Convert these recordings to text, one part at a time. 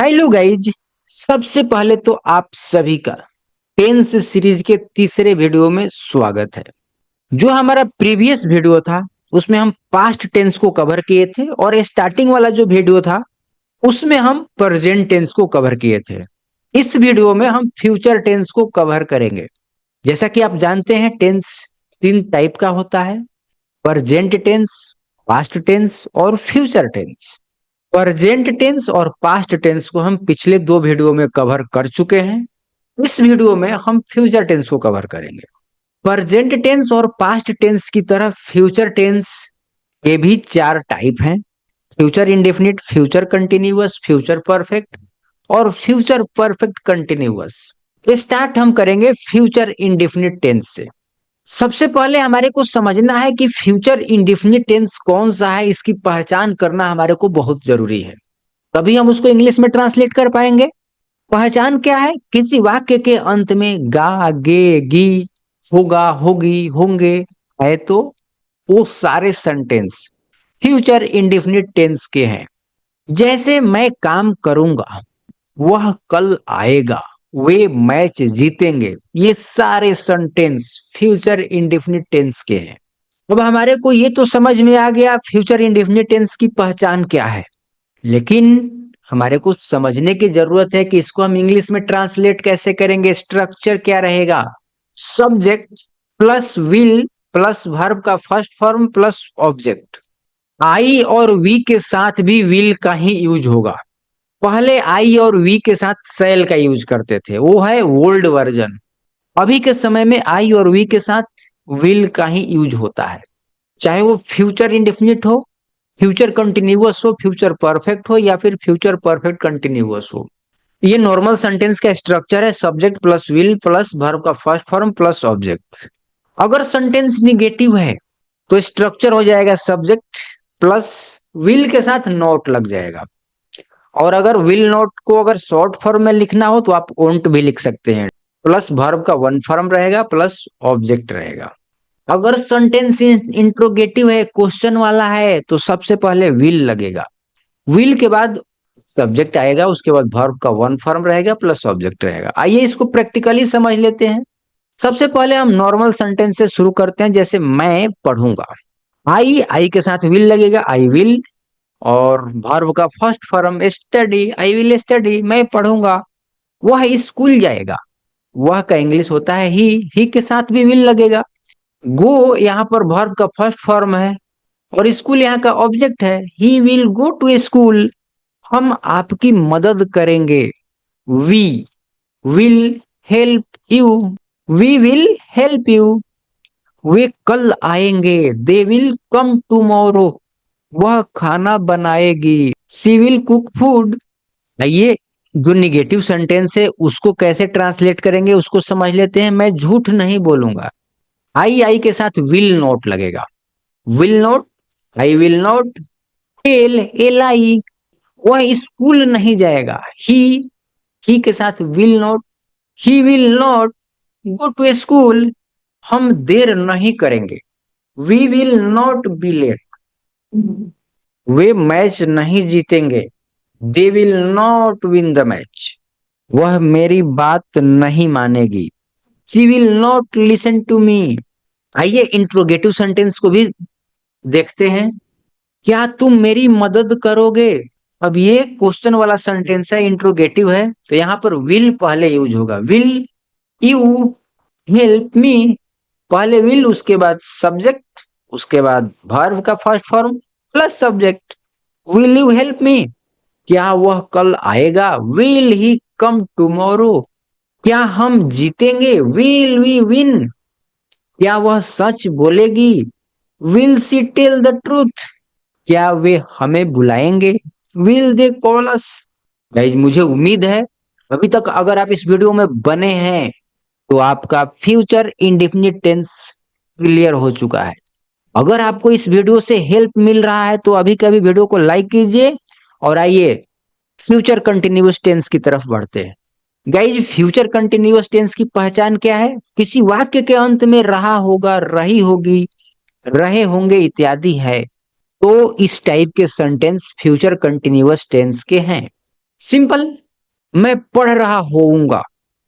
Hello guys. सबसे पहले तो आप सभी का टेंस सीरीज के तीसरे वीडियो में स्वागत है। जो हमारा प्रीवियस वीडियो था उसमें हम पास्ट टेंस को कवर किए थे और स्टार्टिंग वाला जो वीडियो था उसमें हम प्रेजेंट टेंस को कवर किए थे। इस वीडियो में हम फ्यूचर टेंस को कवर करेंगे। जैसा कि आप जानते हैं टेंस तीन टाइप का होता है: प्रेजेंट टेंस, पास्ट टेंस और फ्यूचर टेंस। प्रेजेंट टेंस और पास्ट टेंस को हम पिछले दो वीडियो में कवर कर चुके हैं। इस वीडियो में हम फ्यूचर टेंस को कवर करेंगे। प्रेजेंट टेंस और पास्ट टेंस की तरह फ्यूचर टेंस के भी चार टाइप हैं: future indefinite, future continuous, future perfect और फ्यूचर परफेक्ट कंटिन्यूअस। स्टार्ट हम करेंगे फ्यूचर इंडेफिनिट टेंस से। सबसे पहले हमारे को समझना है कि फ्यूचर इंडेफिनिट टेंस कौन सा है। इसकी पहचान करना हमारे को बहुत जरूरी है, तभी हम उसको इंग्लिश में ट्रांसलेट कर पाएंगे। पहचान क्या है? किसी वाक्य के अंत में गा, गे, गी, होगा, होगी, होंगे है तो वो सारे सेंटेंस फ्यूचर इंडेफिनिट टेंस के हैं। जैसे मैं काम करूंगा, वह कल आएगा, वे मैच जीतेंगे, ये सारे सेंटेंस फ्यूचर इंडेफिनिट टेंस के हैं। अब हमारे को ये तो समझ में आ गया फ्यूचर इंडेफिनिट टेंस की पहचान क्या है, लेकिन हमारे को समझने की जरूरत है कि इसको हम इंग्लिश में ट्रांसलेट कैसे करेंगे। स्ट्रक्चर क्या रहेगा? Subject plus will plus verb का फर्स्ट फॉर्म प्लस ऑब्जेक्ट। आई और वी के साथ भी विल का ही यूज होगा। पहले आई और वी के साथ सेल का यूज करते थे, वो है ओल्ड वर्जन। अभी के समय में आई और वी के साथ विल का ही यूज होता है, चाहे वो फ्यूचर इंडेफिनिट हो, फ्यूचर कंटिन्यूअस हो, फ्यूचर परफेक्ट हो या फिर फ्यूचर परफेक्ट कंटिन्यूअस हो। ये नॉर्मल सेंटेंस का स्ट्रक्चर है: subject plus will plus verb का फर्स्ट फॉर्म प्लस ऑब्जेक्ट। अगर सेंटेंस निगेटिव है तो स्ट्रक्चर हो जाएगा सब्जेक्ट प्लस विल के साथ नॉट लग जाएगा। और अगर विल नॉट को अगर शॉर्ट फॉर्म में लिखना हो तो आप ओंट भी लिख सकते हैं, प्लस वर्ब का वन फॉर्म रहेगा प्लस ऑब्जेक्ट रहेगा। अगर सेंटेंस इंट्रोगेटिव है, क्वेश्चन वाला है, तो सबसे पहले विल लगेगा, विल के बाद सब्जेक्ट आएगा, उसके बाद वर्ब का वन फॉर्म रहेगा प्लस ऑब्जेक्ट रहेगा। आइए इसको प्रैक्टिकली समझ लेते हैं। सबसे पहले हम नॉर्मल सेंटेंस से शुरू करते हैं, जैसे मैं पढ़ूंगा। आई के साथ विल लगेगा, आई विल, और वर्ब का first form study, I will study, मैं पढ़ूंगा। वह स्कूल जाएगा, वह का इंग्लिश होता है ही के साथ भी विल लगेगा। गो यहाँ पर वर्ब का फर्स्ट फॉर्म है और स्कूल यहाँ का ऑब्जेक्ट है, he will go to school. हम आपकी मदद करेंगे, we will help you, we will help you. वे कल आएंगे, दे विल कम टुमारो, वह खाना बनाएगी, शी विल कुक फूड। ये जो निगेटिव सेंटेंस है उसको कैसे ट्रांसलेट करेंगे उसको समझ लेते हैं। मैं झूठ नहीं बोलूंगा, आई के साथ विल नॉट लगेगा, will not, I will not tell, L I. वह स्कूल नहीं जाएगा, ही के साथ will not, he will not go to school. हम देर नहीं करेंगे, we will not be late. वे मैच नहीं जीतेंगे, they will not win the match. वह मेरी बात नहीं मानेगी, she will not listen to me. आइए इंट्रोगेटिव सेंटेंस को भी देखते हैं। क्या तुम मेरी मदद करोगे? अब ये क्वेश्चन वाला सेंटेंस है, इंट्रोगेटिव है, तो यहाँ पर विल पहले यूज होगा। विल यू हेल्प मी, पहले विल, उसके बाद सब्जेक्ट, उसके बाद वर्ब का first form plus subject. Will you help me? क्या वह कल आएगा? Will he come tomorrow? क्या हम जीतेंगे? Will we win? क्या वह सच बोलेगी? Will she tell the truth? क्या वे हमें बुलाएंगे? Will they call us? Guys, मुझे उम्मीद है अभी तक अगर आप इस वीडियो में बने हैं तो आपका फ्यूचर इंडेफिनिट टेंस क्लियर हो चुका है। अगर आपको इस वीडियो से हेल्प मिल रहा है तो अभी कभी वीडियो को लाइक कीजिए और आइए फ्यूचर कंटिन्यूअस टेंस की तरफ बढ़ते हैं। गाइज, फ्यूचर कंटिन्यूअस टेंस की पहचान क्या है? किसी वाक्य के अंत में रहा होगा, रही होगी, रहे होंगे इत्यादि है तो इस टाइप के सेंटेंस फ्यूचर कंटिन्यूअस टेंस के हैं। सिंपल। मैं पढ़ रहा होऊंगा,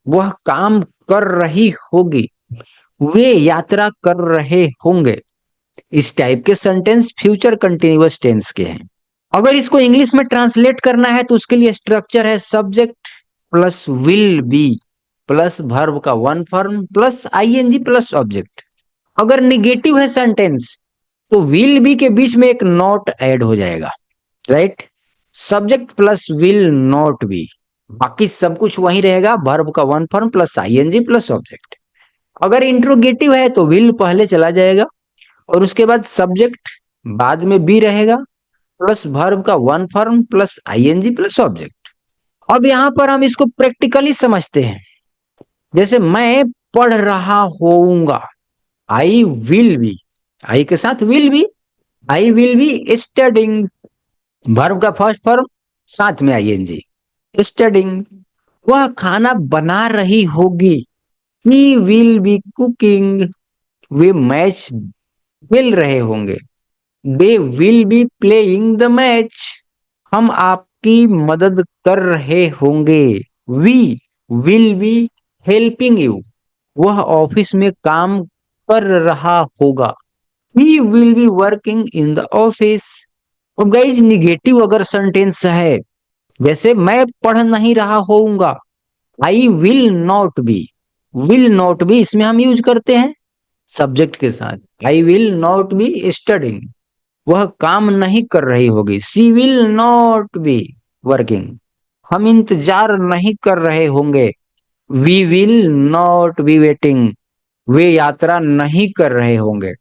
वह काम कर रही होगी, वे यात्रा कर रहे होंगे। इस टाइप के सेंटेंस फ्यूचर कंटिन्यूअस टेंस के हैं। अगर इसको इंग्लिश में ट्रांसलेट करना है तो उसके लिए स्ट्रक्चर है subject plus will be plus verb का one form plus ING plus object. अगर निगेटिव है सेंटेंस तो विल बी के बीच में एक नॉट ऐड हो जाएगा, right. Subject plus will not be, बाकी सब कुछ वही रहेगा, वर्ब का one form plus ING plus object. अगर इंट्रोगेटिव है तो विल पहले चला जाएगा और उसके बाद सब्जेक्ट बाद में बी रहेगा प्लस वर्ब का one form plus ING plus object. अब यहां पर हम इसको प्रैक्टिकली समझते हैं। जैसे मैं पढ़ रहा होऊंगा, आई विल बी, आई के साथ will be, I will be studying, verb का फर्स्ट फॉर्म साथ में आईएनजी, स्टडिंग। वह खाना बना रही होगी, ही विल बी कुकिंग। वे मैच खेल रहे होंगे, they will be playing the match. हम आपकी मदद कर रहे होंगे, we will be helping you. वह ऑफिस में काम कर रहा होगा, he will be working in the office. अब गाइस निगेटिव अगर सेंटेंस है, जैसे मैं पढ़ नहीं रहा होऊंगा, I will not be, will not be इसमें हम यूज करते हैं सब्जेक्ट के साथ, I will not be studying. वह काम नहीं कर रही होगी, she will not be working. हम इंतजार नहीं कर रहे होंगे, we will not be waiting. वे यात्रा नहीं कर रहे होंगे,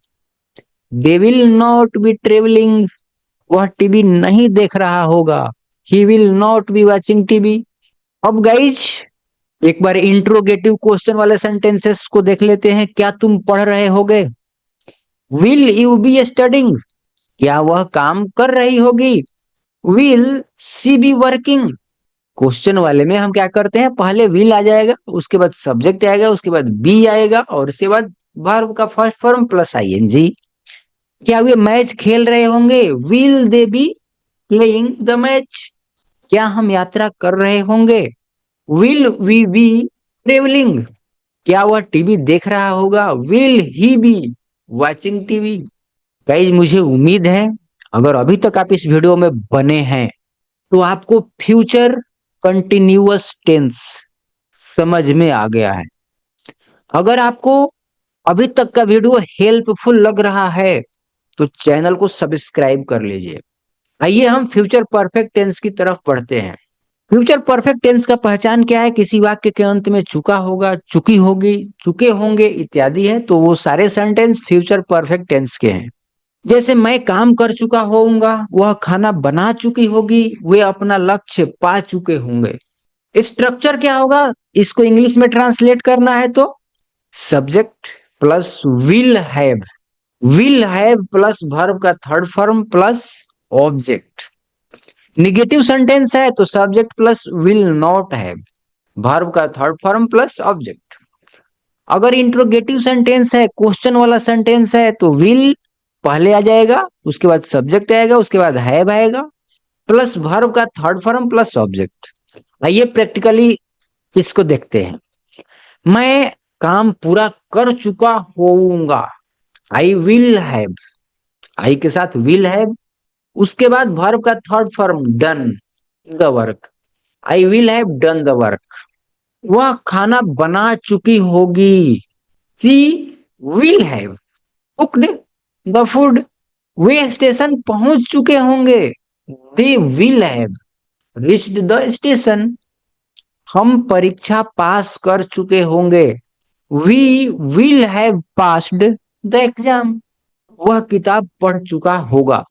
they will not be travelling. वह टीवी नहीं देख रहा होगा, he will not be watching TV. अब गाइज एक बार इंट्रोगेटिव क्वेश्चन वाले सेंटेंसेस को देख लेते हैं। क्या तुम पढ़ रहे होगे, विल यू बी स्टडिंग। क्या वह काम कर रही होगी, will she be working. Question वाले में हम क्या करते हैं, पहले विल आ जाएगा, उसके बाद सब्जेक्ट आएगा, उसके बाद बी आएगा और उसके बाद वर्ब का फर्स्ट फॉर्म प्लस आईएनजी। क्या वे मैच खेल रहे होंगे, will they B playing the match. क्या हम यात्रा कर रहे होंगे, विल वी बी ट्रेवलिंग। क्या वह टीवी देख रहा होगा, will he B watching TV. Guys मुझे उम्मीद है अगर अभी तक आप इस वीडियो में बने हैं तो आपको फ्यूचर कंटिन्यूअस टेंस समझ में आ गया है। अगर आपको अभी तक का वीडियो हेल्पफुल लग रहा है तो चैनल को सब्सक्राइब कर लीजिए। आइए हम फ्यूचर परफेक्ट टेंस की तरफ बढ़ते हैं। फ्यूचर परफेक्ट टेंस का पहचान क्या है, किसी वाक्य के अंत में चुका होगा, चुकी होगी, चुके होंगे इत्यादि है, तो वो सारे सेंटेंस फ्यूचर परफेक्ट टेंस के हैं। जैसे मैं काम कर चुका होऊंगा, वह खाना बना चुकी होगी, वे अपना लक्ष्य पा चुके होंगे। स्ट्रक्चर क्या होगा, इसको इंग्लिश में ट्रांसलेट करना है तो subject plus will have plus verb का third form plus object. Negative sentence है तो subject plus will not have, verb का थर्ड फॉर्म प्लस ऑब्जेक्ट। अगर इंट्रोगेटिव सेंटेंस है, क्वेश्चन वाला सेंटेंस है तो विल पहले आ जाएगा, उसके बाद सब्जेक्ट आएगा, उसके बाद हैव आएगा प्लस वर्ब का थर्ड फॉर्म प्लस ऑब्जेक्ट। आइए प्रैक्टिकली इसको देखते हैं। मैं काम पूरा कर चुका होऊंगा, आई विल हैव, आई के साथ विल हैव, उसके बाद वर्ब का third form done the work, I will have done the work. वह खाना बना चुकी होगी, she will have cooked the food. वे स्टेशन पहुंच चुके होंगे, they will have reached the station. हम परीक्षा पास कर चुके होंगे, we will have passed the exam. वह किताब पढ़ चुका होगा,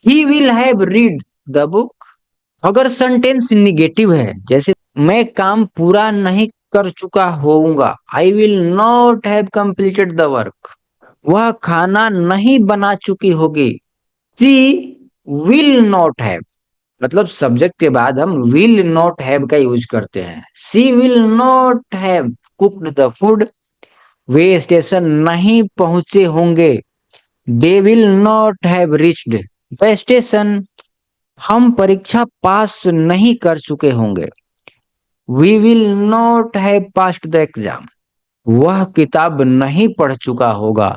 he will have read the book. अगर सेंटेंस निगेटिव है, जैसे मैं काम पूरा नहीं कर चुका होऊंगा, I will not have completed the work. वह खाना नहीं बना चुकी होगी, शी विल नॉट हैव, मतलब सब्जेक्ट के बाद हम विल नॉट हैव का यूज करते हैं। She will not have cooked the food. वे स्टेशन नहीं पहुंचे होंगे, they will not have reached the station. हम परीक्षा पास नहीं कर चुके होंगे। We will not have passed the exam. वह किताब नहीं पढ़ चुका होगा।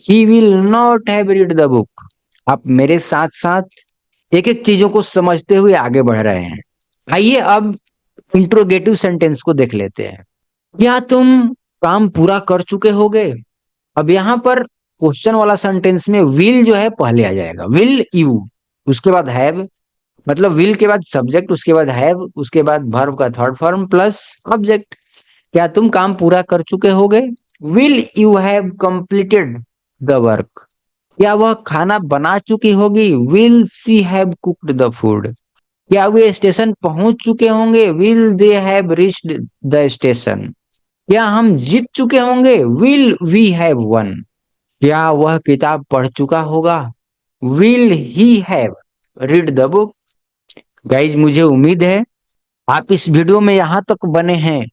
He will not have read the book. आप मेरे साथ साथ एक एक चीजों को समझते हुए आगे बढ़ रहे हैं। आइए अब इंट्रोगेटिव सेंटेंस को देख लेते हैं। क्या तुम काम पूरा कर चुके होगे? अब यहाँ पर क्वेश्चन वाला सेंटेंस में विल जो है पहले आ जाएगा। विल यू, उसके बाद हैव, मतलब विल के बाद सब्जेक्ट, उसके बाद हैव, उसके बाद वर्ब का थर्ड फॉर्म प्लस ऑब्जेक्ट। क्या तुम काम पूरा कर चुके होगे? Will you have completed the work. क्या वह खाना बना चुकी होगी? Will she have cooked the food. क्या वे स्टेशन पहुंच चुके होंगे? Will they have reached the station. क्या हम जीत चुके होंगे? Will we have won. क्या वह किताब पढ़ चुका होगा? Will he have read the book. Guys, मुझे उम्मीद है आप इस वीडियो में यहां तक बने हैं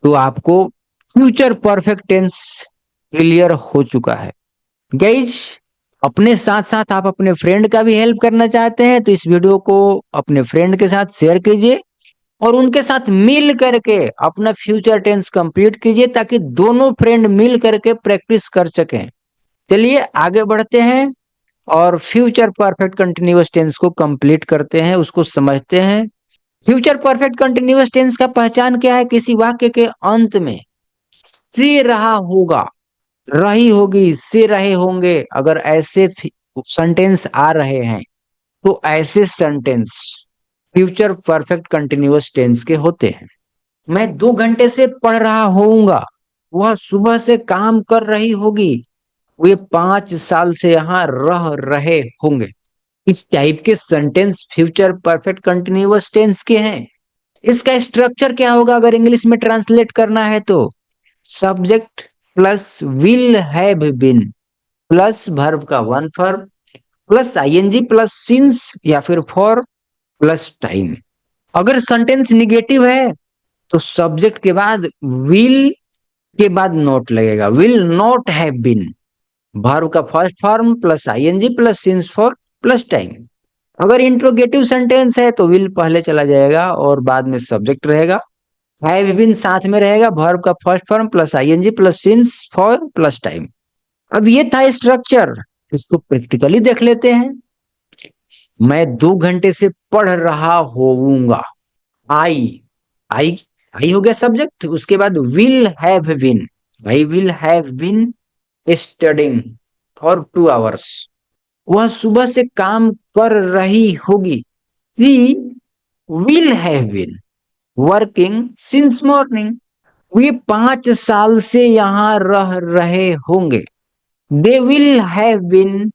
तो आपको फ्यूचर परफेक्ट टेंस क्लियर हो चुका है। गाइज, अपने साथ साथ आप अपने फ्रेंड का भी हेल्प करना चाहते हैं तो इस वीडियो को अपने फ्रेंड के साथ शेयर कीजिए और उनके साथ मिल करके अपना फ्यूचर टेंस कंप्लीट कीजिए ताकि दोनों फ्रेंड मिल करके प्रैक्टिस कर सकें। चलिए आगे बढ़ते हैं और फ्यूचर परफेक्ट कंटिन्यूअस टेंस को कंप्लीट करते हैं, उसको समझते हैं। फ्यूचर परफेक्ट कंटिन्यूअस टेंस का पहचान क्या है? किसी वाक्य के अंत में से रहा होगा, रही होगी, से रहे होंगे, अगर ऐसे सेंटेंस आ रहे हैं तो ऐसे sentence future perfect continuous tense के होते हैं। मैं 2 घंटे से पढ़ रहा होऊंगा। वह सुबह से काम कर रही होगी। वे 5 साल से यहाँ रह रहे होंगे। इस टाइप के sentence future perfect continuous tense के हैं। इसका स्ट्रक्चर क्या होगा अगर इंग्लिश में ट्रांसलेट करना है तो? Subject plus will have been plus verb का one form plus ING plus since या फिर फॉर प्लस टाइम। अगर सेंटेंस निगेटिव है तो सब्जेक्ट के बाद विल के बाद नॉट लगेगा। Will not have been, verb का first form plus ING plus since for plus time. अगर इंट्रोगेटिव सेंटेंस है तो विल पहले चला जाएगा और बाद में सब्जेक्ट रहेगा। हैव बीन साथ में रहेगा, वर्ब का first form plus ING plus since for plus time. अब ये था स्ट्रक्चर, इसको प्रैक्टिकली देख लेते हैं। मैं 2 घंटे से पढ़ रहा होऊंगा। आई आई आई हो गया सब्जेक्ट, उसके बाद will have been, I will have been studying for 2 hours. वह सुबह से काम कर रही होगी। She will have been working since morning. वे 5 साल से यहाँ रह रहे होंगे। They will have been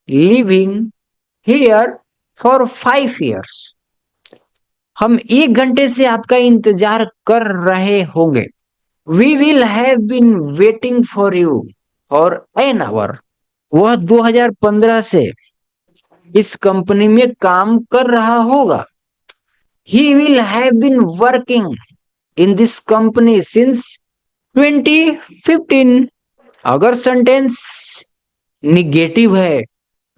living here for 5 years। हम 1 घंटे से आपका इंतजार कर रहे होंगे। We will have been waiting for you for an hour. वह 2015 से इस कंपनी में काम कर रहा होगा। He will have been working in this company since 2015। अगर सेंटेंस निगेटिव है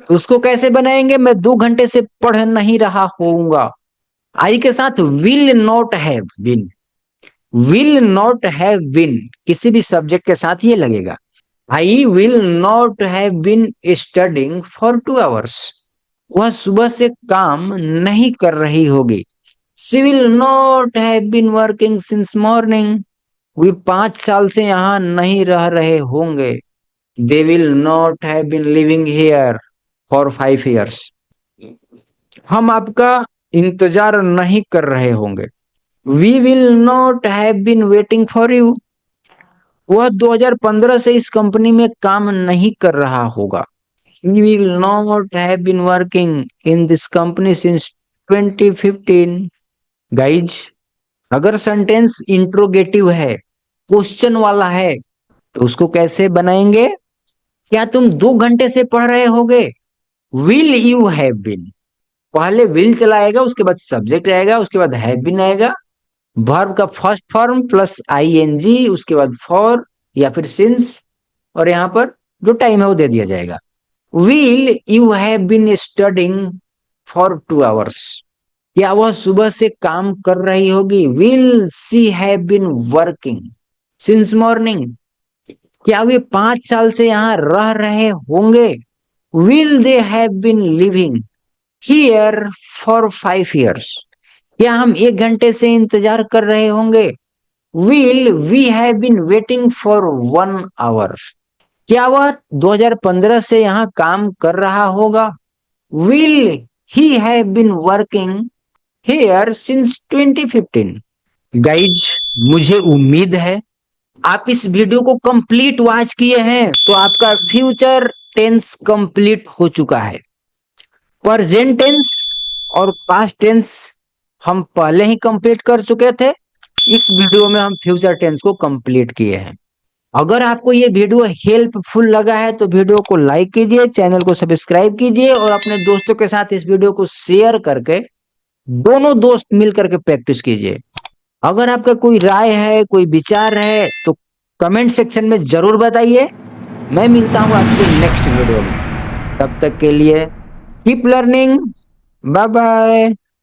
तो उसको कैसे बनाएंगे? मैं 2 घंटे से पढ़ नहीं रहा होऊंगा। आई के साथ will not have been, will not have been किसी भी सब्जेक्ट के साथ ये लगेगा। I will not have been studying for 2 hours. वह सुबह से काम नहीं कर रही होगी। She will not have been working since morning. वे 5 साल से यहाँ नहीं रह रहे होंगे। They will not have been living here for 5 years। हम आपका इंतजार नहीं कर रहे होंगे। We will not have been waiting for you. वह 2015 से इस कंपनी में काम नहीं कर रहा होगा। He will not have been working in this company since 2015। Guys, अगर सेंटेंस इंट्रोगेटिव है, क्वेश्चन वाला है, तो उसको कैसे बनाएंगे? क्या तुम 2 घंटे से पढ़ रहे होगे? विल यू हैव बीन, पहले विल चला आएगा, उसके बाद सब्जेक्ट आएगा, उसके बाद हैव बीन आएगा, वर्ब का फर्स्ट फॉर्म प्लस आईएनजी, उसके बाद फॉर या फिर सिंस, और यहाँ पर जो टाइम है वो दे दिया जाएगा। Will you have been studying for 2 hours. क्या वह सुबह से काम कर रही होगी? Will she have been working since morning. क्या वे 5 साल से यहाँ रह रहे होंगे? Will they have been living here for 5 years। क्या हम 1 घंटे से इंतजार कर रहे होंगे? Will we have been waiting for 1 hour। क्या वह 2015 से यहाँ काम कर रहा होगा? Will he have been working here since 2015। Guys, मुझे उम्मीद है आप इस वीडियो को कंप्लीट वॉच किए हैं, तो आपका फ्यूचर टेंस कंप्लीट हो चुका है। प्रेजेंट टेंस और पास्ट टेंस हम पहले ही कंप्लीट कर चुके थे। इस वीडियो में हम फ्यूचर टेंस को कंप्लीट किए हैं। अगर आपको ये वीडियो हेल्पफुल लगा है तो वीडियो को लाइक कीजिए, चैनल को सब्सक्राइब कीजिए और अपने दोस्तों के साथ इस वीडियो को शेयर करके दोनों दोस्त मिल करके प्रैक्टिस कीजिए। अगर आपका कोई राय है, कोई विचार है तो कमेंट सेक्शन में जरूर बताइए। मैं मिलता हूं आपसे नेक्स्ट वीडियो में। तब तक के लिए कीप लर्निंग। Bye bye.